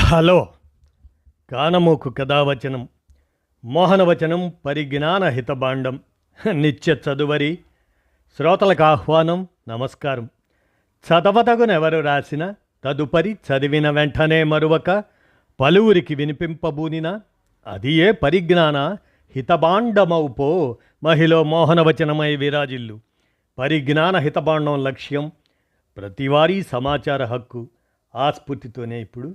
Hello. కానమోకు కథావచనం మోహనవచనం పరిజ్ఞాన హితబాండం నిత్య చదువరి శ్రోతలకు ఆహ్వానం. నమస్కారం. చదవతగునెవరు రాసిన తదుపరి చదివిన వెంటనే మరువక పలువురికి వినిపింపబూనిన అది ఏ పరిజ్ఞాన హితబాండమౌపో మహిళ మోహనవచనమై విరాజిల్లు. పరిజ్ఞాన హితబాండం లక్ష్యం ప్రతివారీ సమాచార హక్కు. ఆ స్ఫూర్తితోనే ఇప్పుడు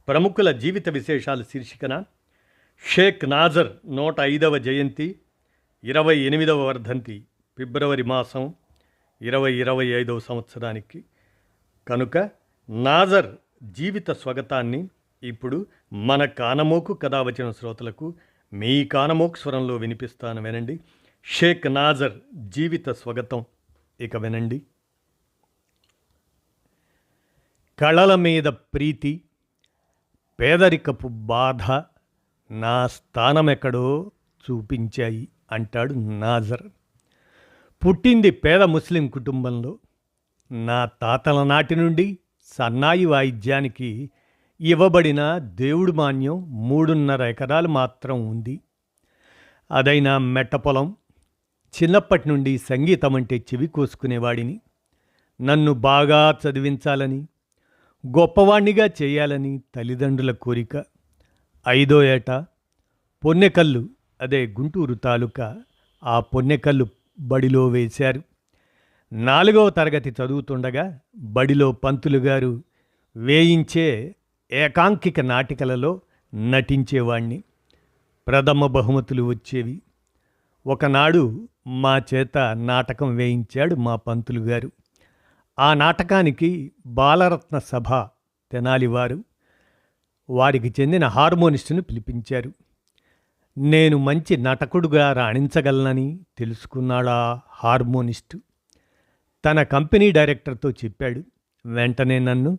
ప్రముఖుల జీవిత విశేషాల శీర్షికన షేక్ నాజర్ 105వ జయంతి, 28వ వర్ధంతి ఫిబ్రవరి మాసం 2025వ సంవత్సరానికి కనుక నాజర్ జీవిత స్వగతాన్ని ఇప్పుడు మన కానమోకు కథావచన శ్రోతలకు మీ కానమోకు స్వరంలో వినిపిస్తాను, వినండి. షేక్ నాజర్ జీవిత స్వగతం ఇక వినండి. కళల మీద ప్రీతి, పేదరికపు బాధ నా స్థానమెక్కడో చూపించాయి అంటాడు నాజర్. పుట్టింది పేద ముస్లిం కుటుంబంలో. నా తాతల నాటి నుండి సన్నాయి వాయిద్యానికి ఇవ్వబడిన దేవుడి మాన్యం 3.5 ఎకరాలు మాత్రం ఉంది. అదైనా మెట్ట పొలం. చిన్నప్పటి నుండి సంగీతం అంటే చెవి కోసుకునేవాడిని. నన్ను బాగా చదివించాలని, గొప్పవాణ్ణిగా చేయాలని తల్లిదండ్రుల కోరిక. 5వ ఏట పొన్నెకల్లు, అదే గుంటూరు తాలూకా, ఆ పొన్నెకల్లు బడిలో వేశారు. 4వ తరగతి చదువుతుండగా బడిలో పంతులు గారు వేయించే ఏకాంకిక నాటికలలో నటించేవాణ్ణి. ప్రథమ బహుమతులు వచ్చేవి. ఒకనాడు మా చేత నాటకం వేయించాడు మా పంతులు గారు. ఆ నాటకానికి బాలరత్న సభ తెనాలివారు, వారికి చెందిన హార్మోనిస్టును పిలిపించారు. నేను మంచి నటకుడుగా రాణించగలనని తెలుసుకున్నాడా హార్మోనిస్టు. తన కంపెనీ డైరెక్టర్తో చెప్పాడు. వెంటనే నన్ను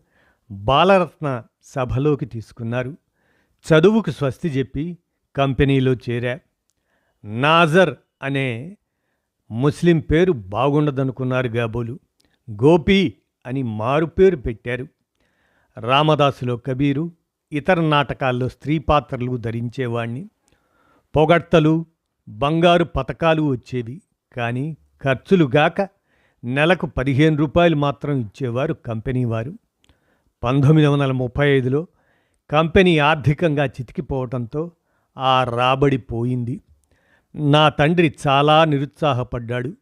బాలరత్న సభలోకి తీసుకున్నారు. చదువుకు స్వస్తి చెప్పి కంపెనీలో చేరా. నాజర్ అనే ముస్లిం పేరు బాగుండదనుకున్నారు కాబోలు. గోపి అని మారుపేరు పెట్టారు. రామదాసులో కబీరు, ఇతర నాటకాల్లో స్త్రీ పాత్రలు ధరించేవాణ్ణి. పొగడ్తలు, బంగారు పతకాలు వచ్చేవి. కానీ ఖర్చులుగాక నెలకు 15 రూపాయలు మాత్రం ఇచ్చేవారు కంపెనీ వారు. 1935లో కంపెనీ ఆర్థికంగా చితికిపోవటంతో ఆ రాబడి పోయింది. నా తండ్రి చాలా నిరుత్సాహపడ్డాడు.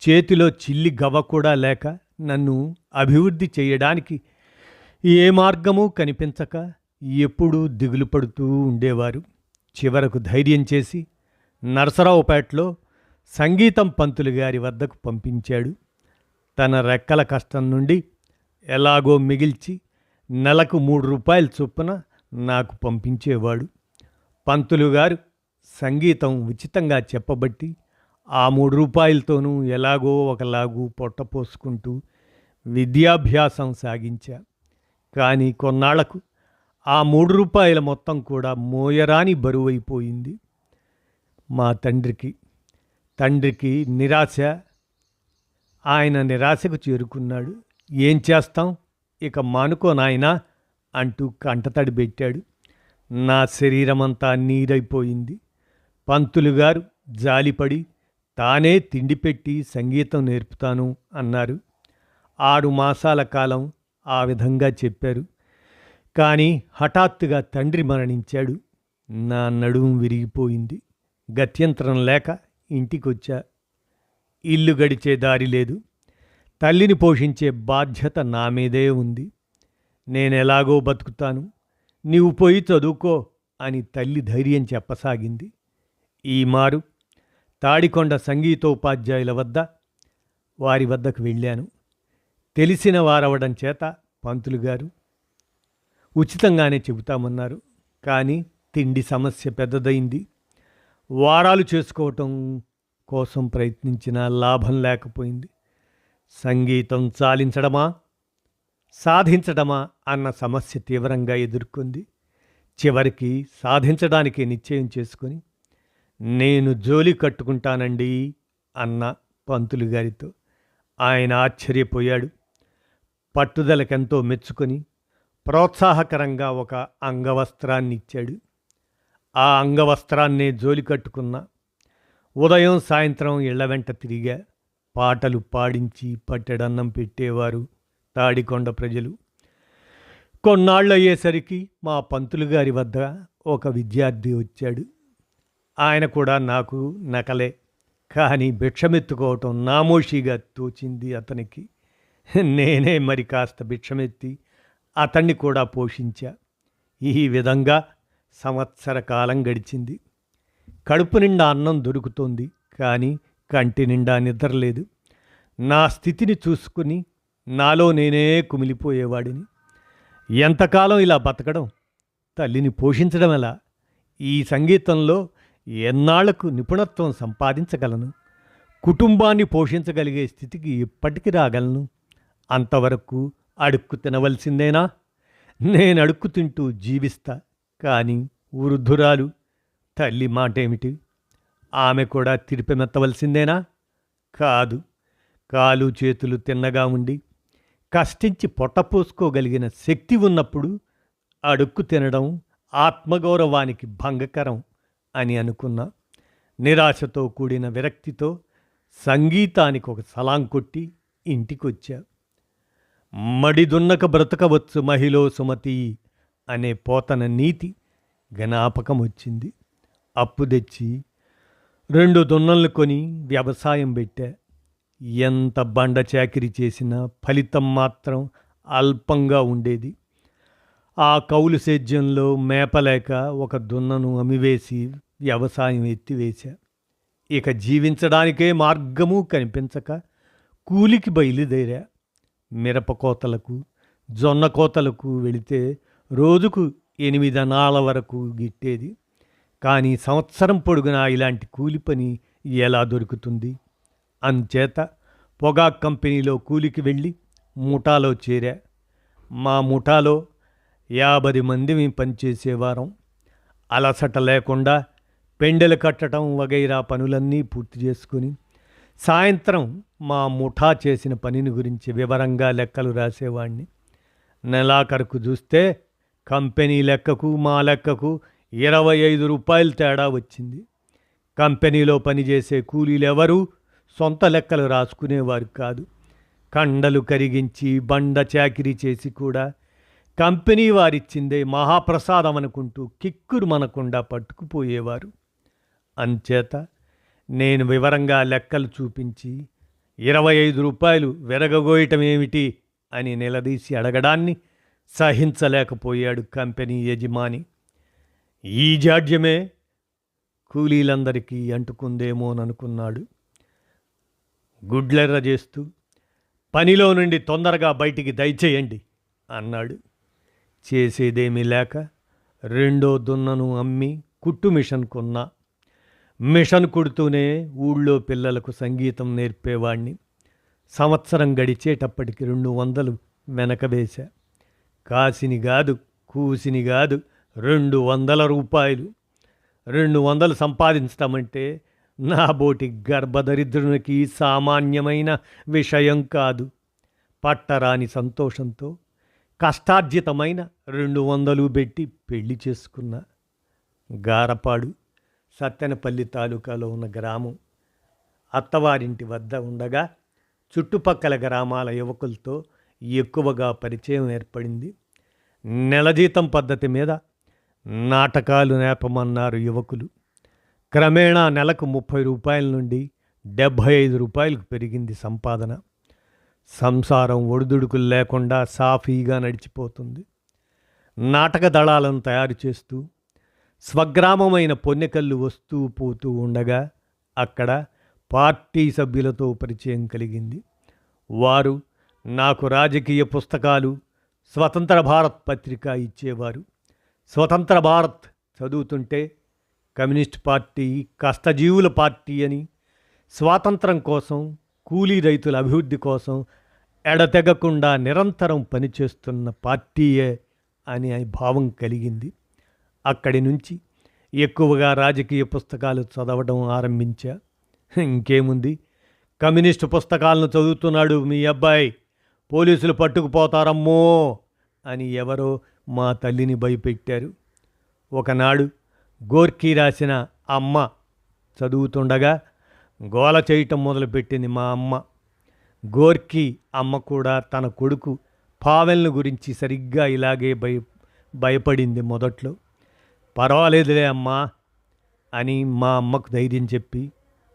చేతిలో చిల్లి గవ్వ కూడా లేక నన్ను అభివృద్ధి చేయడానికి ఏ మార్గమూ కనిపించక ఎప్పుడూ దిగులు పడుతూ ఉండేవారు. చివరకు ధైర్యం చేసి నరసరావుపేటలో సంగీతం పంతులు గారి వద్దకు పంపించాడు. తన రెక్కల కష్టం నుండి ఎలాగో మిగిల్చి నెలకు 3 రూపాయల చొప్పున నాకు పంపించేవాడు. పంతులు గారు సంగీతం ఉచితంగా చెప్పబట్టి ఆ 3 రూపాయలతోనూ ఎలాగో ఒకలాగూ పొట్టపోసుకుంటూ విద్యాభ్యాసం సాగించా. కానీ కొన్నాళ్లకు ఆ 3 రూపాయల మొత్తం కూడా మోయరాని బరువైపోయింది. మా తండ్రికి నిరాశ. ఆయన నిరాశకు చేరుకున్నాడు. ఏం చేస్తాం, ఇక మానుకో నాయనా అంటూ కంటతడి పెట్టాడు. నా శరీరమంతా నీరైపోయింది. పంతులు గారు జాలిపడి తానే తిండి పెట్టి సంగీతం నేర్పుతాను అన్నారు. 6 మాసాల కాలం ఆ విధంగా చెప్పారు. కానీ హఠాత్తుగా తండ్రి మరణించాడు. నా నడుము విరిగిపోయింది. గత్యంతరం లేక ఇంటికొచ్చా. ఇల్లు గడిచే దారి లేదు. తల్లిని పోషించే బాధ్యత నా మీదే ఉంది. నేనెలాగో బతుకుతాను, నీవు పోయి చదువుకో అని తల్లి ధైర్యం చెప్పసాగింది. ఈ మారు తాడికొండ సంగీతోపాధ్యాయుల వారి వద్దకు వెళ్ళాను. తెలిసిన వారవడం చేత పంతులు గారు ఉచితంగానే చెబుతామన్నారు. కానీ తిండి సమస్య పెద్దదైంది. వారాలు చేసుకోవటం కోసం ప్రయత్నించినా లాభం లేకపోయింది. సంగీతం చాలించడమా సాధించడమా అన్న సమస్య తీవ్రంగా ఎదుర్కొంది. చివరికి సాధించడానికి నిశ్చయం చేసుకొని నేను జోలి కట్టుకుంటానండి అన్న పంతులు గారితో. ఆయన ఆశ్చర్యపోయాడు. పట్టుదలకెంతో మెచ్చుకొని ప్రోత్సాహకరంగా ఒక అంగవస్త్రాన్ని ఇచ్చాడు. ఆ అంగవస్త్రాన్నే జోలి కట్టుకున్నా. ఉదయం సాయంత్రం ఇళ్ల వెంట తిరిగా. పాటలు పాడించి పట్టెడన్నం పెట్టేవారు తాడికొండ ప్రజలు. కొన్నాళ్ళయ్యేసరికి మా పంతులు గారి వద్ద ఒక విద్యార్థి వచ్చాడు. ఆయన కూడా నాకు నకలే. కానీ భిక్షమెత్తుకోవటం నామోషిగా తోచింది అతనికి. నేనే మరి కాస్త భిక్షమెత్తి అతన్ని కూడా పోషించా. ఈ విధంగా సంవత్సర కాలం గడిచింది. కడుపు నిండా అన్నం దొరుకుతోంది, కానీ కంటి నిండా నిద్రలేదు. నా స్థితిని చూసుకుని నాలో నేనే కుమిలిపోయేవాడిని. ఎంతకాలం ఇలా బతకడం? తల్లిని పోషించడం ఎలా? ఈ సంగీతంలో ఎన్నాళ్లకు నిపుణత్వం సంపాదించగలను? కుటుంబాన్ని పోషించగలిగే స్థితికి ఎప్పటికి రాగలను? అంతవరకు అడుక్కు తినవలసిందేనా? నేను అడుక్కు తింటూ జీవిస్తా. కానీ వృద్ధురాలు తల్లి మాటేమిటి? ఆమె కూడా తిరిపెమెత్తవలసిందేనా? కాదు. కాలు చేతులు తిన్నగా ఉండి కష్టించి పొట్టపోసుకోగలిగిన శక్తి ఉన్నప్పుడు అడుక్కు తినడం ఆత్మగౌరవానికి భంగకరం అని అనుకున్నా. నిరాశతో కూడిన విరక్తితో సంగీతానికి ఒక సలాం కొట్టి ఇంటికొచ్చా. మడిదున్నక బ్రతకవచ్చు మహిళో సుమతి అనే పోతన నీతి జ్ఞాపకం వచ్చింది. అప్పు తెచ్చి 2 దున్నలు కొని వ్యవసాయం పెట్టా. ఎంత బండ చాకిరీ చేసినా ఫలితం మాత్రం అల్పంగా ఉండేది. ఆ కౌలు సేద్యంలో మేపలేక ఒక దున్నను అమ్మివేసి వ్యవసాయం ఎత్తివేశా. ఇక జీవించడానికే మార్గము కనిపించక కూలికి బయలుదేరా. మిరప కోతలకు, జొన్న కోతలకు వెళితే రోజుకు 8 అణాల వరకు గిట్టేది. కానీ సంవత్సరం పొడుగునా ఇలాంటి కూలి పని ఎలా దొరుకుతుంది? అంచేత పొగాకు కంపెనీలో కూలికి వెళ్ళి ముఠాలో చేరా. మా ముఠాలో 50 మంది పనిచేసేవారం. అలసట లేకుండా పెండెలు కట్టడం వగైరా పనులన్నీ పూర్తి చేసుకుని సాయంత్రం మా ముఠా చేసిన పనిని గురించి వివరంగా లెక్కలు రాసేవాణ్ణి. నెలాఖరుకు చూస్తే కంపెనీ లెక్కకు మా లెక్కకు 25 రూపాయలు తేడా వచ్చింది. కంపెనీలో పనిచేసే కూలీలెవరూ సొంత లెక్కలు రాసుకునేవారు కాదు. కండలు కరిగించి బండ చాకిరీ చేసి కూడా కంపెనీ వారిచ్చిందే మహాప్రసాదం అనుకుంటూ కిక్కురు మనకుండా పట్టుకుపోయేవారు. అంచేత నేను వివరంగా లెక్కలు చూపించి 25 రూపాయలు విరగగోయటమేమిటి అని నిలదీసి అడగడాన్ని సహించలేకపోయాడు కంపెనీ యజమాని. ఈ జాడ్యమే కూలీలందరికీ అంటుకుందేమోననుకున్నాడు. గుడ్లెర్ర చేస్తూ పనిలో నుండి తొందరగా బయటికి దయచేయండి అన్నాడు. చేసేదేమీ లేక 2వ దున్నను అమ్మి కుట్టు మిషన్ కొన్నా. మిషన్ కుడుతూనే ఊళ్ళో పిల్లలకు సంగీతం నేర్పేవాణ్ణి. సంవత్సరం గడిచేటప్పటికి 200 వెనకవేశా. కాసిని కాదు, కూసిని కాదు, 200 రూపాయలు. 200 సంపాదించటమంటే నా బోటి గర్భదరిద్రునికి సామాన్యమైన విషయం కాదు. పట్టరాని సంతోషంతో కష్టార్జితమైన 200 పెట్టి పెళ్లి చేసుకున్నా. గారపాడు సత్తెనపల్లి తాలూకాలో ఉన్న గ్రామం. అత్తవారింటి వద్ద ఉండగా చుట్టుపక్కల గ్రామాల యువకులతో ఎక్కువగా పరిచయం ఏర్పడింది. నెల జీతం పద్ధతి మీద నాటకాలు నేర్పమన్నారు యువకులు. క్రమేణా నెలకు 30 రూపాయల నుండి 75 రూపాయలకు పెరిగింది సంపాదన. సంసారం ఒడిదుడుకులు లేకుండా సాఫీగా నడిచిపోతుంది. నాటక దళాలను తయారు చేస్తూ స్వగ్రామమైన పొన్నెకల్లు వస్తూ పోతూ ఉండగా అక్కడ పార్టీ సభ్యులతో పరిచయం కలిగింది. వారు నాకు రాజకీయ పుస్తకాలు, స్వతంత్ర భారత్ పత్రిక ఇచ్చేవారు. స్వతంత్ర భారత్ చదువుతుంటే కమ్యూనిస్ట్ పార్టీ కష్టజీవుల పార్టీ అని, స్వాతంత్రం కోసం, కూలీ రైతుల అభివృద్ధి కోసం ఎడతెగకుండా నిరంతరం పనిచేస్తున్న పార్టీయే అని భావం కలిగింది. అక్కడి నుంచి ఎక్కువగా రాజకీయ పుస్తకాలు చదవడం ఆరంభించా. ఇంకేముంది, కమ్యూనిస్టు పుస్తకాలను చదువుతున్నాడు మీ అబ్బాయి, పోలీసులు పట్టుకుపోతారమ్మో అని ఎవరో మా తల్లిని భయపెట్టారు. ఒకనాడు గోర్కీ రాసిన అమ్మ చదువుతుండగా గోల చేయటం మొదలుపెట్టింది మా అమ్మ. గోర్కీ అమ్మ కూడా తన కొడుకు పావెల్ను గురించి సరిగ్గా ఇలాగే భయపడింది మొదట్లో. పర్వాలేదులే అమ్మా అని మా అమ్మకు ధైర్యం చెప్పి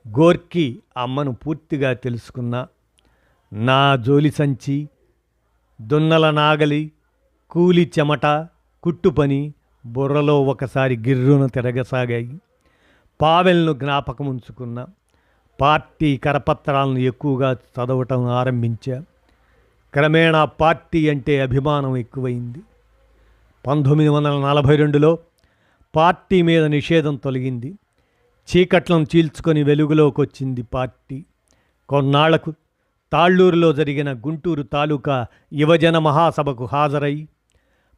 గోర్కీ అమ్మను పూర్తిగా తెలుసుకున్నా. నా జోలి సంచి, దున్నల నాగలి, కూలి చెమట, కుట్టుపని బుర్రలో ఒకసారి గిర్రున తిరగసాగాయి. పావెల్ను జ్ఞాపకం ఉంచుకున్నా. పార్టీ కరపత్రాలను ఎక్కువగా చదవటం ఆరంభించా. క్రమేణా పార్టీ అంటే అభిమానం ఎక్కువైంది. 1942లో పార్టీ మీద నిషేధం తొలగింది. చీకట్లను చీల్చుకొని వెలుగులోకి వచ్చింది పార్టీ. కొన్నాళ్లకు తాళ్ళూరులో జరిగిన గుంటూరు తాలూకా యువజన మహాసభకు హాజరై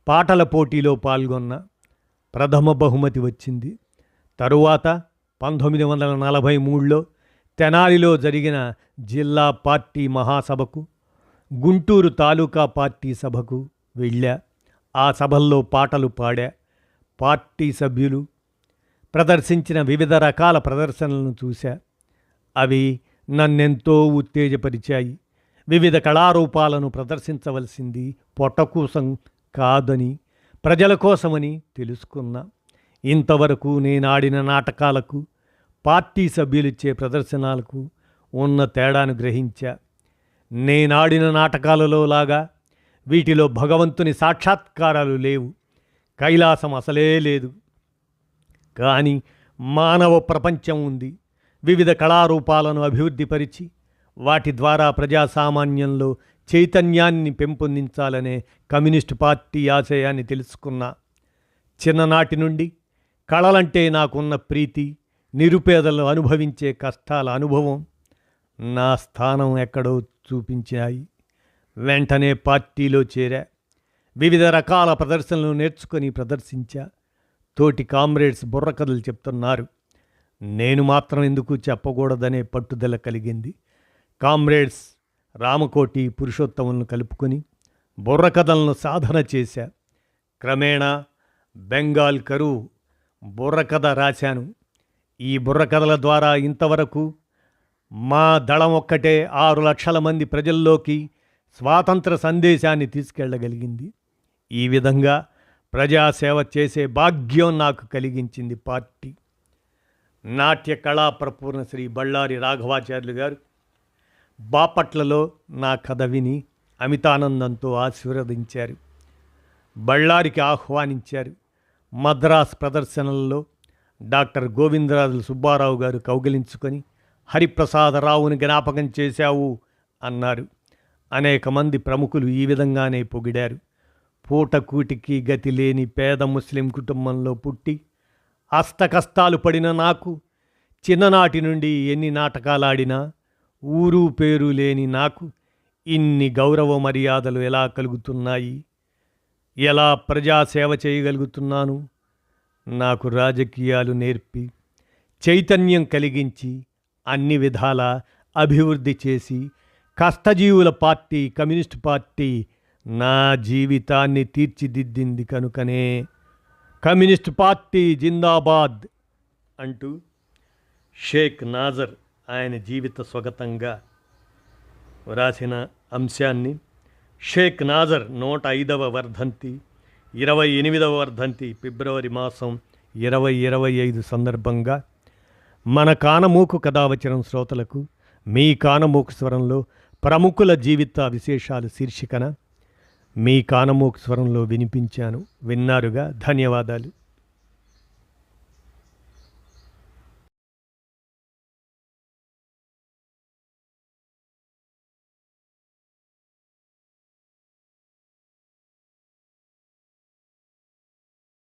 పాటల పోటీలో పాల్గొన్న. ప్రథమ బహుమతి వచ్చింది. తరువాత 1943లో తెనాలిలో జరిగిన జిల్లా పార్టీ మహాసభకు, గుంటూరు తాలూకా పార్టీ సభకు వెళ్ళా. ఆ సభల్లో పాటలు పాడా. పార్టీ సభ్యులు ప్రదర్శించిన వివిధ రకాల ప్రదర్శనలను చూశా. అవి నన్నెంతో ఉత్తేజపరిచాయి. వివిధ కళారూపాలను ప్రదర్శించవలసింది పొట్ట కోసం కాదని, ప్రజల కోసమని తెలుసుకున్నా. ఇంతవరకు నేనాడిన నాటకాలకు, పార్టీ సభ్యులిచ్చే ప్రదర్శనలకు ఉన్న తేడాను గ్రహించా. నేనాడిన నాటకాలలో లాగా వీటిలో భగవంతుని సాక్షాత్కారాలు లేవు. కైలాసం అసలే లేదు. కానీ మానవ ప్రపంచం ఉంది. వివిధ కళారూపాలను అభివృద్ధిపరిచి వాటి ద్వారా ప్రజాసామాన్యంలో చైతన్యాన్ని పెంపొందించాలనే కమ్యూనిస్టు పార్టీ ఆశయాన్ని తెలుసుకున్నా. చిన్ననాటి నుండి కళలంటే నాకున్న ప్రీతి, నిరుపేదలు అనుభవించే కష్టాల అనుభవం నా స్థానం ఎక్కడో చూపించాయి. వెంటనే పార్టీలో చేరా. వివిధ రకాల ప్రదర్శనలు నేర్చుకొని ప్రదర్శించా. తోటి కామ్రేడ్స్ బుర్రకథలు చెప్తున్నారు. నేను మాత్రం ఎందుకు చెప్పకూడదనే పట్టుదల కలిగింది. కామ్రేడ్స్ రామకోటి, పురుషోత్తములను కలుపుకొని బుర్రకథలను సాధన చేశా. క్రమేణా బెంగాల్ కరువు బుర్రకథ రాశాను. ఈ బుర్రకథల ద్వారా ఇంతవరకు మా దళం ఒక్కటే 6 లక్షల మంది ప్రజల్లోకి స్వాతంత్ర సందేశాన్ని తీసుకెళ్లగలిగింది. ఈ విధంగా ప్రజాసేవ చేసే భాగ్యం నాకు కలిగించింది పార్టీ. నాట్య కళా ప్రపూర్ణ శ్రీ బళ్ళారి రాఘవాచార్యులు గారు బాపట్లలో నా కథ విని అమితానందంతో ఆశీర్వదించారు. బళ్ళారికి ఆహ్వానించారు. మద్రాస్ ప్రదర్శనల్లో డాక్టర్ గోవిందరాజుల సుబ్బారావు గారు కౌగిలించుకొని హరిప్రసాదరావుని జ్ఞాపకం చేశావు అన్నారు. అనేక మంది ప్రముఖులు ఈ విధంగానే పొగిడారు. పూటకూటికి గతి లేని పేద ముస్లిం కుటుంబంలో పుట్టి అష్టకష్టాలు పడిన నాకు, చిన్ననాటి నుండి ఎన్ని నాటకాలాడినా ఊరు పేరు లేని నాకు ఇన్ని గౌరవ మర్యాదలు ఎలా కలుగుతున్నాయి? ఎలా ప్రజాసేవ చేయగలుగుతున్నాను? నాకు రాజకీయాలు నేర్పి, చైతన్యం కలిగించి, అన్ని విధాల అభివృద్ధి చేసి, కష్టజీవుల పార్టీ కమ్యూనిస్ట్ పార్టీ నా జీవితాన్ని తీర్చిదిద్దింది కనుకనే కమ్యూనిస్ట్ పార్టీ జిందాబాద్ అంటూ షేక్ నాజర్ ఆయన జీవిత స్వగతంగా వ్రాసిన అంశాన్ని షేక్ నాజర్ 105వ వర్ధంతి 28వ వర్ధంతి ఫిబ్రవరి మాసం 2025 సందర్భంగా మన కానమూకు కథావచనం శ్రోతలకు మీ కానమూకు స్వరంలో ప్రముఖుల జీవిత విశేషాలు శీర్షికన మీ కానమూకు స్వరంలో వినిపించాను. విన్నారుగా. ధన్యవాదాలు.